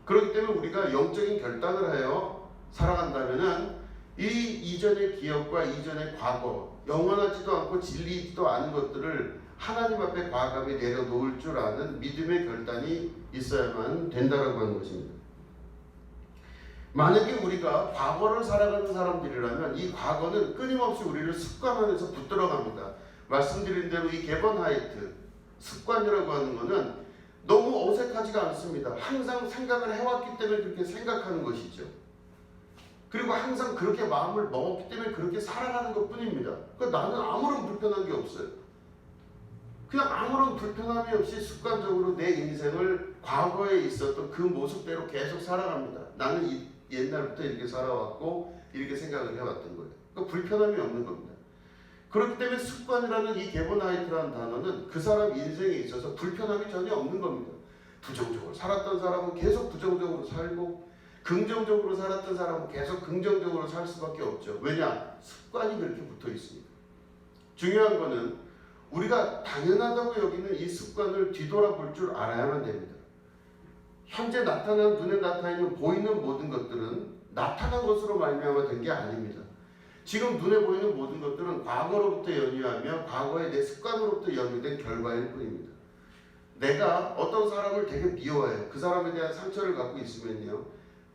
그렇기 때문에 우리가 영적인 결단을 하여 살아간다면 이 이전의 기억과 이전의 과거, 영원하지도 않고 진리지도 않은 것들을 하나님 앞에 과감히 내려놓을 줄 아는 믿음의 결단이 있어야만 된다라고 하는 것입니다. 만약에 우리가 과거를 살아가는 사람들이라면 이 과거는 끊임없이 우리를 습관 안에서 붙들어갑니다. 말씀드린 대로 이 개번하이트, 습관이라고 하는 것은 너무 어색하지가 않습니다. 항상 생각을 해왔기 때문에 그렇게 생각하는 것이죠. 그리고 항상 그렇게 마음을 먹었기 때문에 그렇게 살아가는 것 뿐입니다. 그러니까 나는 아무런 불편한 게 없어요. 그냥 아무런 불편함이 없이 습관적으로 내 인생을 과거에 있었던 그 모습대로 계속 살아갑니다. 나는 옛날부터 이렇게 살아왔고 이렇게 생각을 해왔던 거예요. 그러니까 불편함이 없는 겁니다. 그렇기 때문에 습관이라는 이 개번하이트라는 단어는 그 사람 인생에 있어서 불편함이 전혀 없는 겁니다. 부정적으로 살았던 사람은 계속 부정적으로 살고 긍정적으로 살았던 사람은 계속 긍정적으로 살 수밖에 없죠. 왜냐? 습관이 그렇게 붙어 있습니다. 중요한 거는 우리가 당연하다고 여기는 이 습관을 뒤돌아볼 줄 알아야만 됩니다. 현재 눈에 나타나는 보이는 모든 것들은 나타난 것으로 말미암아 된 게 아닙니다. 지금 눈에 보이는 모든 것들은 과거로부터 연유하며 과거의 내 습관으로부터 연유된 결과일 뿐입니다. 내가 어떤 사람을 되게 미워해요. 그 사람에 대한 상처를 갖고 있으면요,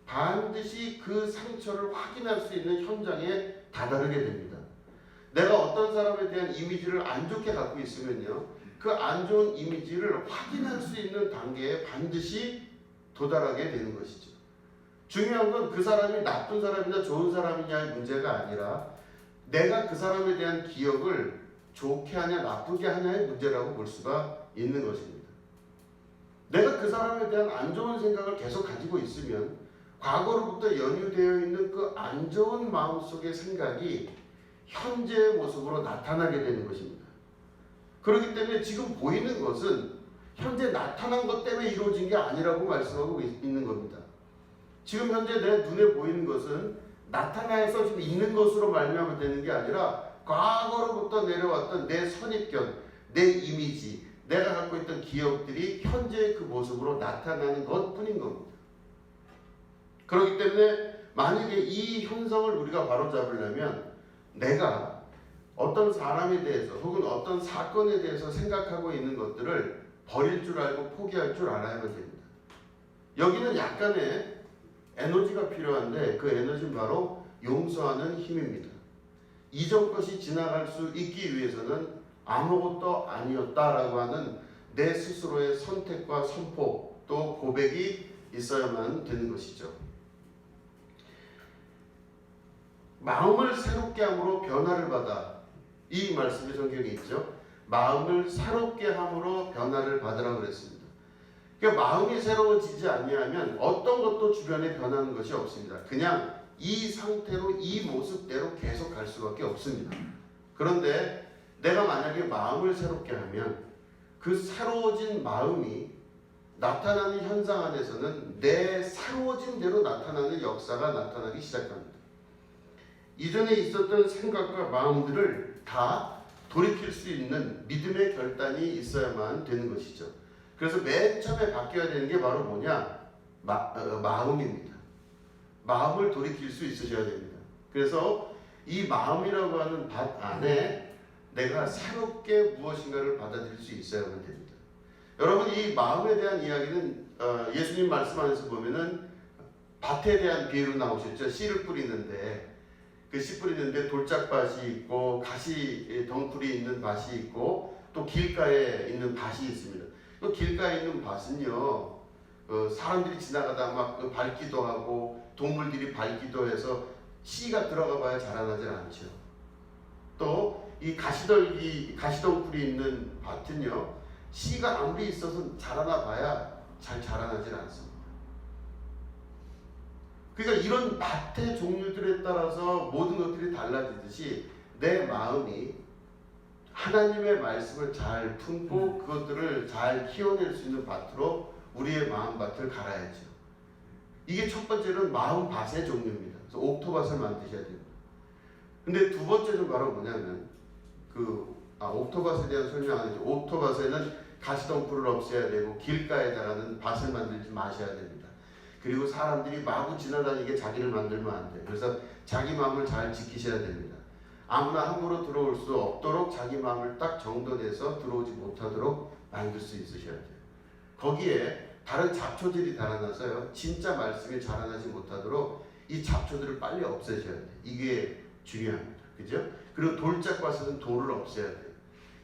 반드시 그 상처를 확인할 수 있는 현장에 다다르게 됩니다. 내가 어떤 사람에 대한 이미지를 안 좋게 갖고 있으면요, 그 안 좋은 이미지를 확인할 수 있는 단계에 반드시 도달하게 되는 것이죠. 중요한 건 그 사람이 나쁜 사람이냐 좋은 사람이냐의 문제가 아니라 내가 그 사람에 대한 기억을 좋게 하냐 나쁘게 하냐의 문제라고 볼 수가 있는 것입니다. 내가 그 사람에 대한 안 좋은 생각을 계속 가지고 있으면 과거로부터 연유되어 있는 그 안 좋은 마음속의 생각이 현재의 모습으로 나타나게 되는 것입니다. 그렇기 때문에 지금 보이는 것은 현재 나타난 것 때문에 이루어진 게 아니라고 말씀하고 있는 겁니다. 지금 현재 내 눈에 보이는 것은 나타나서 지금 있는 것으로 말미암아 되는 게 아니라 과거로부터 내려왔던 내 선입견, 내 이미지, 내가 갖고 있던 기억들이 현재의 그 모습으로 나타나는 것뿐인 겁니다. 그렇기 때문에 만약에 이 현상을 우리가 바로잡으려면 내가 어떤 사람에 대해서 혹은 어떤 사건에 대해서 생각하고 있는 것들을 버릴 줄 알고 포기할 줄 알아야만 됩니다. 여기는 약간의 에너지가 필요한데 그 에너지는 바로 용서하는 힘입니다. 이전 것이 지나갈 수 있기 위해서는 아무것도 아니었다라고 하는 내 스스로의 선택과 선포 또 고백이 있어야만 되는 것이죠. 마음을 새롭게 함으로 변화를 받아, 이 말씀이 성경에 있죠. 마음을 새롭게 함으로 변화를 받으라고 그랬습니다. 그러니까 마음이 새로워지지 아니하면 어떤 것도 주변에 변하는 것이 없습니다. 그냥 이 상태로 이 모습대로 계속 갈 수밖에 없습니다. 그런데 내가 만약에 마음을 새롭게 하면 그 새로워진 마음이 나타나는 현상 안에서는 내 새로워진 대로 나타나는 역사가 나타나기 시작합니다. 이전에 있었던 생각과 마음들을 다 돌이킬 수 있는 믿음의 결단이 있어야만 되는 것이죠. 그래서 맨 처음에 바뀌어야 되는 게 바로 뭐냐? 마음입니다. 마음을 돌이킬 수 있으셔야 됩니다. 그래서 이 마음이라고 하는 밭 안에 내가 새롭게 무엇인가를 받아들일 수 있어야만 됩니다. 여러분, 이 마음에 대한 이야기는 예수님 말씀 안에서 보면은 밭에 대한 비유로 나오셨죠. 씨를 뿌리는데 그 씨 뿌리는데 돌짝밭이 있고 가시 덩굴이 있는 밭이 있고 또 길가에 있는 밭이 있습니다. 그 길가에 있는 밭은요, 사람들이 지나가다 막 밟기도 하고 동물들이 밟기도 해서 씨가 들어가 봐야 자라나질 않죠. 또 이 가시덩굴이 있는 밭은요, 씨가 아무리 있어서 자라나 봐야 잘 자라나질 않습니다. 그러니까 이런 밭의 종류들에 따라서 모든 것들이 달라지듯이 내 마음이 하나님의 말씀을 잘 품고 그것들을 잘 키워낼 수 있는 밭으로 우리의 마음밭을 갈아야죠. 이게 첫 번째는 마음밭의 종류입니다. 그래서 옥토밭을 만드셔야 됩니다. 근데 두 번째는 바로 뭐냐면 옥토밭에 대한 설명 안 했죠. 옥토밭에는 가시덩굴을 없애야 되고 길가에다가는 밭을 만들지 마셔야 됩니다. 그리고 사람들이 마구 지나다니게 자기를 만들면 안 돼요. 그래서 자기 마음을 잘 지키셔야 됩니다. 아무나 함부로 들어올 수 없도록 자기 마음을 딱 정돈해서 들어오지 못하도록 만들 수 있으셔야 돼요. 거기에 다른 잡초들이 달아나서요, 진짜 말씀이 자라나지 못하도록 이 잡초들을 빨리 없애셔야 돼요. 이게 중요합니다. 그죠? 그리고 돌짝밭은 돌을 없애야 돼요.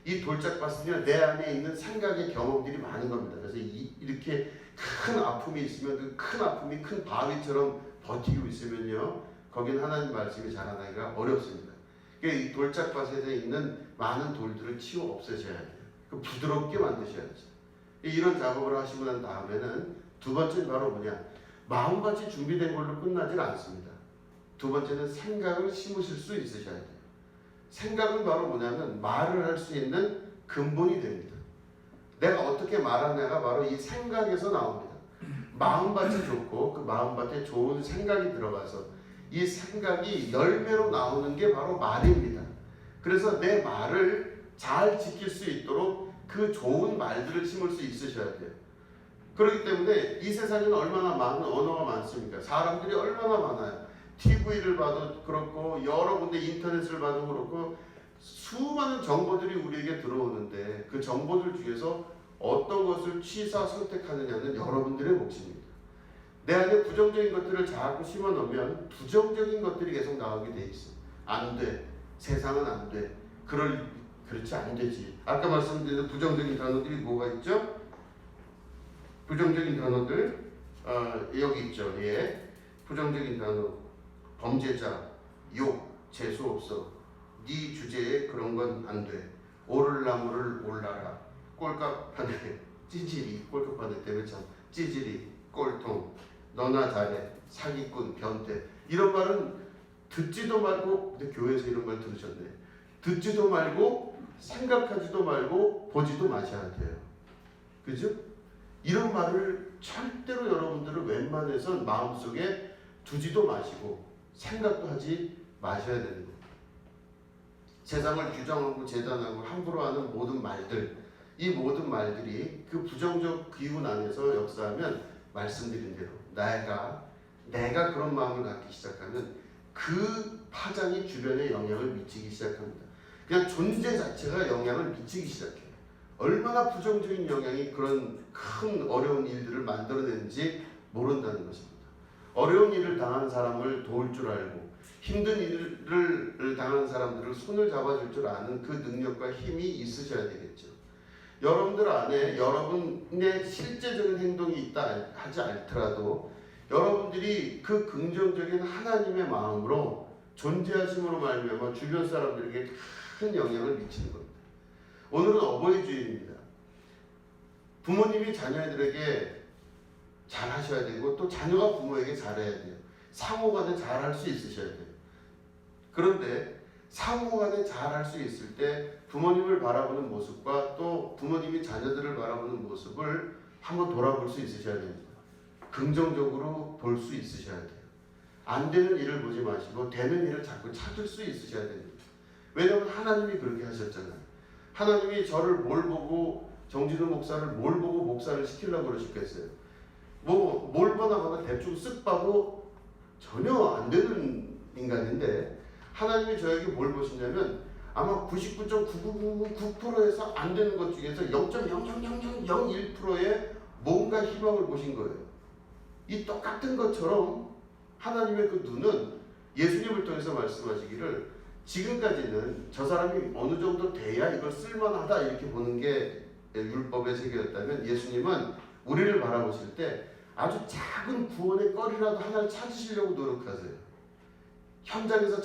이 돌짝밭은요, 내 안에 있는 생각의 경험들이 많은 겁니다. 그래서 이렇게 큰 아픔이 있으면 그 큰 아픔이 큰 바위처럼 버티고 있으면요, 거긴 하나님 말씀이 자라나기가 어렵습니다. 그러니까 이 돌짝밭에 있는 많은 돌들을 치워 없애셔야 돼요. 부드럽게 만드셔야죠. 이런 작업을 하시고 난 다음에는 두 번째는 바로 뭐냐? 마음밭이 준비된 걸로 끝나질 않습니다. 두 번째는 생각을 심으실 수 있으셔야 돼요. 생각은 바로 뭐냐면 말을 할 수 있는 근본이 됩니다. 내가 어떻게 말하냐가 바로 이 생각에서 나옵니다. 마음밭이 좋고 그 마음밭에 좋은 생각이 들어가서 이 생각이 열매로 나오는 게 바로 말입니다. 그래서 내 말을 잘 지킬 수 있도록 그 좋은 말들을 심을 수 있으셔야 돼요. 그렇기 때문에 이 세상에는 얼마나 많은 언어가 많습니까? 사람들이 얼마나 많아요. TV를 봐도 그렇고 여러 군데 인터넷을 봐도 그렇고 수많은 정보들이 우리에게 들어오는데 그 정보들 중에서 어떤 것을 취사 선택하느냐는 여러분들의 몫입니다. 내 안에 부정적인 것들을 자꾸 심어놓으면 부정적인 것들이 계속 나오게 돼 있어. 안 돼. 세상은 안 돼. 그렇지 안 되지. 아까 말씀드린 부정적인 단어들이 뭐가 있죠? 부정적인 단어들 여기 있죠. 예. 부정적인 단어. 범죄자, 욕, 재수없어. 네 주제에 그런 건 안 돼. 오를 나무를 올라라. 꼴값하네. 찌질이. 꼴값하네 때문에 참. 찌질이. 꼴통. 너나 잘해. 사기꾼. 변태. 이런 말은 듣지도 말고, 근데 교회에서 이런 말 들으셨네. 듣지도 말고 생각하지도 말고 보지도 마셔야 돼요. 그죠? 이런 말을 절대로 여러분들은 웬만해선 마음속에 두지도 마시고 생각도 하지 마셔야 되는 겁니다. 세상을 규정하고 재단하고 함부로 하는 모든 말들, 이 모든 말들이 그 부정적 기운 안에서 역사하면 말씀드린 대로 내가 그런 마음을 갖기 시작하면 그 파장이 주변에 영향을 미치기 시작합니다. 그냥 존재 자체가 영향을 미치기 시작해요. 얼마나 부정적인 영향이 그런 큰 어려운 일들을 만들어내는지 모른다는 것입니다. 어려운 일을 당한 사람을 도울 줄 알고 힘든 일을 당한 사람들을 손을 잡아줄 줄 아는 그 능력과 힘이 있으셔야 되겠죠. 여러분들 안에 여러분의 실제적인 행동이 있다 하지 않더라도 여러분들이 그 긍정적인 하나님의 마음으로 존재하심으로 말미암아 주변 사람들에게 큰 영향을 미치는 겁니다. 오늘은 어버이 주일입니다. 부모님이 자녀들에게 잘하셔야 되고 또 자녀가 부모에게 잘해야 돼요. 상호간에 잘할 수 있으셔야 돼요. 그런데 상호간에 잘할 수 있을 때 부모님을 바라보는 모습과 또 부모님이 자녀들을 바라보는 모습을 한번 돌아볼 수 있으셔야 됩니다. 긍정적으로 볼 수 있으셔야 돼요. 안 되는 일을 보지 마시고 되는 일을 자꾸 찾을 수 있으셔야 됩니다. 왜냐하면 하나님이 그렇게 하셨잖아요. 하나님이 저를 뭘 보고 정진우 목사를 뭘 보고 목사를 시키려고 그러셨겠어요. 뭘 보나 대충 쓱 봐도 전혀 안 되는 인간인데 하나님이 저에게 뭘 보시냐면 아마 99.9999%에서 안 되는 것 중에서 0.00001%의 뭔가 희망을 보신 거예요. 이 똑같은 것처럼 하나님의 그 눈은 예수님을 통해서 말씀하시기를 지금까지는 저 사람이 어느 정도 돼야 이걸 쓸만하다 이렇게 보는 게 율법의 세계였다면 예수님은 우리를 바라보실 때 아주 작은 구원의 거리라도 하나를 찾으시려고 노력하세요. 현장에서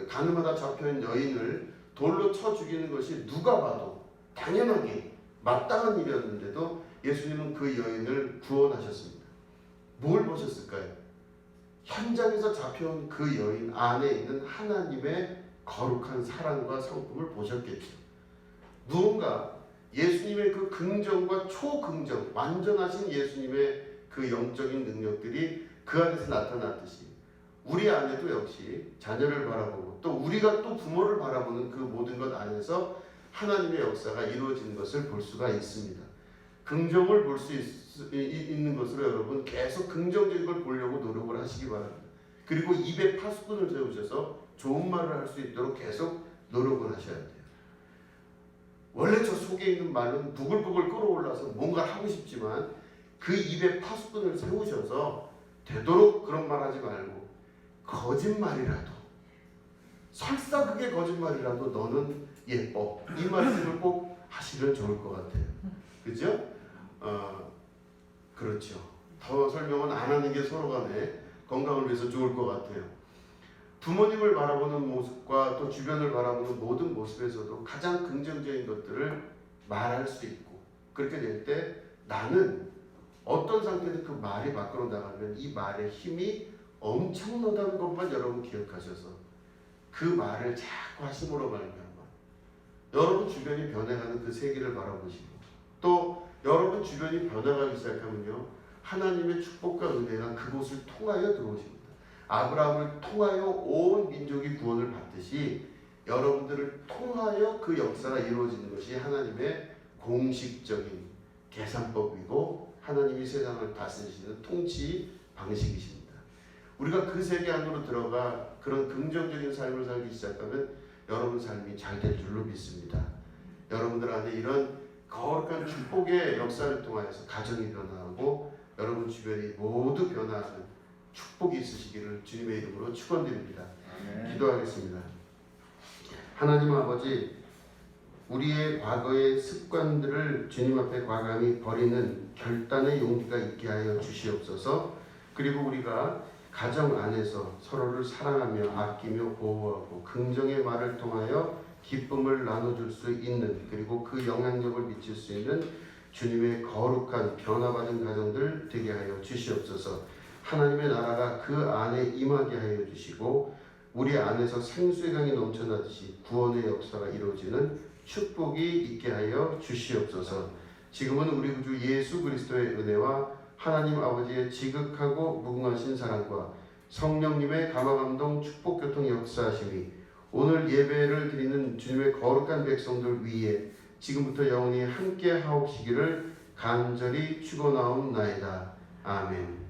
가늠하다 잡혀온 여인을 돌로 쳐 죽이는 것이 누가 봐도 당연하게 마땅한 일이었는데도 예수님은 그 여인을 구원하셨습니다. 뭘 보셨을까요? 현장에서 잡혀온 그 여인 안에 있는 하나님의 거룩한 사랑과 성품을 보셨겠죠. 무언가 예수님의 그 긍정과 초긍정, 완전하신 예수님의 그 영적인 능력들이 그 안에서 나타났듯이 우리 안에도 역시 자녀를 바라보고 또 우리가 또 부모를 바라보는 그 모든 것 안에서 하나님의 역사가 이루어지는 것을 볼 수가 있습니다. 긍정을 볼 수 있는 것으로 여러분 계속 긍정적인 걸 보려고 노력을 하시기 바랍니다. 그리고 입에 파수꾼을 세우셔서 좋은 말을 할 수 있도록 계속 노력을 하셔야 돼요. 원래 저 속에 있는 말은 부글부글 끓어올라서 뭔가 하고 싶지만 그 입에 파수꾼을 세우셔서 되도록 그런 말 하지 말고 거짓말이라도 설사 그게 거짓말이라도 너는 예뻐 이 말씀을 꼭 하시면 좋을 것 같아요. 그죠? 그렇죠. 더 설명은 안 하는 게 서로 간에 건강을 위해서 좋을 것 같아요. 부모님을 바라보는 모습과 또 주변을 바라보는 모든 모습에서도 가장 긍정적인 것들을 말할 수 있고 그렇게 될 때 나는 어떤 상태에서 그 말이 밖으로 나가면 이 말의 힘이 엄청나다는 것만 여러분 기억하셔서 그 말을 자꾸 하심으로 말미암아 여러분 주변이 변해가는 그 세계를 바라보시고 또 여러분 주변이 변해가기 시작하면요 하나님의 축복과 은혜가 그곳을 통하여 들어오십니다. 아브라함을 통하여 온 민족이 구원을 받듯이 여러분들을 통하여 그 역사가 이루어지는 것이 하나님의 공식적인 계산법이고 하나님이 세상을 다스리시는 통치 방식이십니다. 우리가 그 세계 안으로 들어가 그런 긍정적인 삶을 살기 시작하면 여러분 삶이 잘 될 줄로 믿습니다. 여러분들 안에 이런 거룩한 축복의 역사를 통하여서 가정이 변화하고 여러분 주변이 모두 변화하는 축복이 있으시기를 주님의 이름으로 축원드립니다. 기도하겠습니다. 하나님 아버지, 우리의 과거의 습관들을 주님 앞에 과감히 버리는 결단의 용기가 있게 하여 주시옵소서. 그리고 우리가 가정 안에서 서로를 사랑하며 아끼며 보호하고 긍정의 말을 통하여 기쁨을 나눠줄 수 있는 그리고 그 영향력을 미칠 수 있는 주님의 거룩한 변화받은 가정들 되게 하여 주시옵소서. 하나님의 나라가 그 안에 임하게 하여 주시고 우리 안에서 생수의 강이 넘쳐나듯이 구원의 역사가 이루어지는 축복이 있게 하여 주시옵소서. 지금은 우리 구주 예수 그리스도의 은혜와 하나님 아버지의 지극하고 무궁하신 사랑과 성령님의 감화감동 축복교통 역사하심이 오늘 예배를 드리는 주님의 거룩한 백성들 위에 지금부터 영원히 함께 하옵시기를 간절히 축원하옵나이다. 아멘.